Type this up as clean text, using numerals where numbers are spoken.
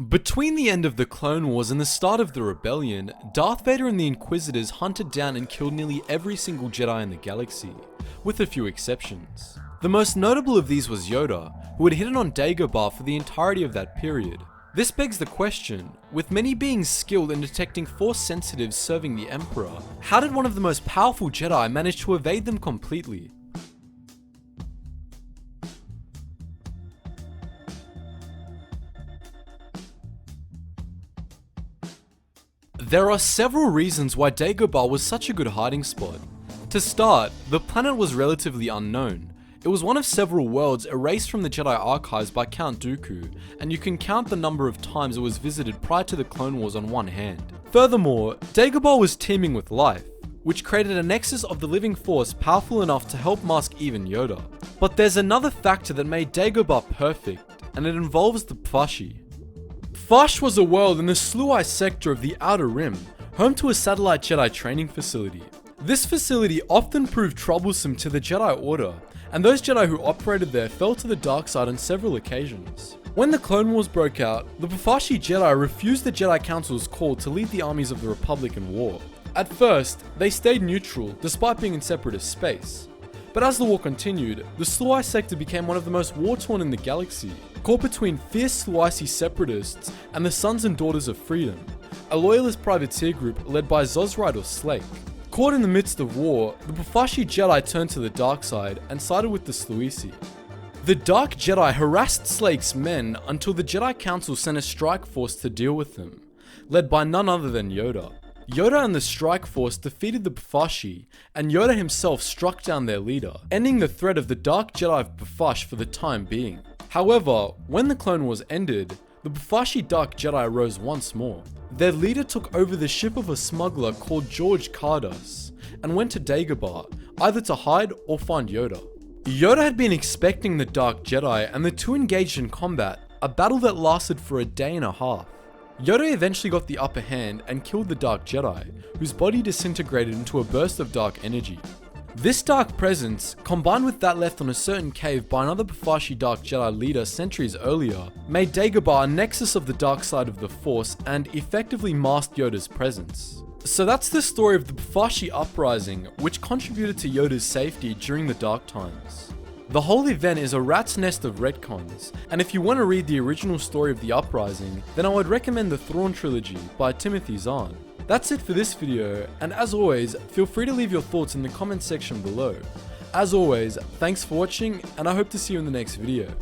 Between the end of the Clone Wars and the start of the Rebellion, Darth Vader and the Inquisitors hunted down and killed nearly every single Jedi in the galaxy, with a few exceptions. The most notable of these was Yoda, who had hidden on Dagobah for the entirety of that period. This begs the question, with many beings skilled in detecting Force sensitives serving the Emperor, how did one of the most powerful Jedi manage to evade them completely? There are several reasons why Dagobah was such a good hiding spot. To start, the planet was relatively unknown. It was one of several worlds erased from the Jedi archives by Count Dooku, and you can count the number of times it was visited prior to the Clone Wars on one hand. Furthermore, Dagobah was teeming with life, which created a nexus of the living force powerful enough to help mask even Yoda. But there's another factor that made Dagobah perfect, and it involves the Pfashi. Pfash was a world in the Sluai sector of the Outer Rim, home to a satellite Jedi training facility. This facility often proved troublesome to the Jedi Order, and those Jedi who operated there fell to the dark side on several occasions. When the Clone Wars broke out, the Pfashi Jedi refused the Jedi Council's call to lead the armies of the Republic in war. At first, they stayed neutral despite being in separatist space. But as the war continued, the Sluai sector became one of the most war-torn in the galaxy, caught between fierce Sluisi separatists and the Sons and Daughters of Freedom, a loyalist privateer group led by Zozride or Slake. Caught in the midst of war, the Pfashi Jedi turned to the dark side and sided with the Sluisi. The Dark Jedi harassed Slake's men until the Jedi Council sent a strike force to deal with them, led by none other than Yoda. Yoda and the strike force defeated the Pfashi, and Yoda himself struck down their leader, ending the threat of the Dark Jedi of Pfash for the time being. However, when the Clone Wars ended, the Pfashi Dark Jedi rose once more. Their leader took over the ship of a smuggler called George Cardas, and went to Dagobah, either to hide or find Yoda. Yoda had been expecting the Dark Jedi, and the two engaged in combat, a battle that lasted for a day and a half. Yoda eventually got the upper hand and killed the Dark Jedi, whose body disintegrated into a burst of dark energy. This dark presence, combined with that left on a certain cave by another Pfashi Dark Jedi leader centuries earlier, made Dagobah a nexus of the dark side of the Force and effectively masked Yoda's presence. So that's the story of the Pfashi Uprising, which contributed to Yoda's safety during the Dark Times. The whole event is a rat's nest of retcons, and if you want to read the original story of the Uprising, then I would recommend the Thrawn trilogy by Timothy Zahn. That's it for this video, and as always, feel free to leave your thoughts in the comment section below. As always, thanks for watching, and I hope to see you in the next video.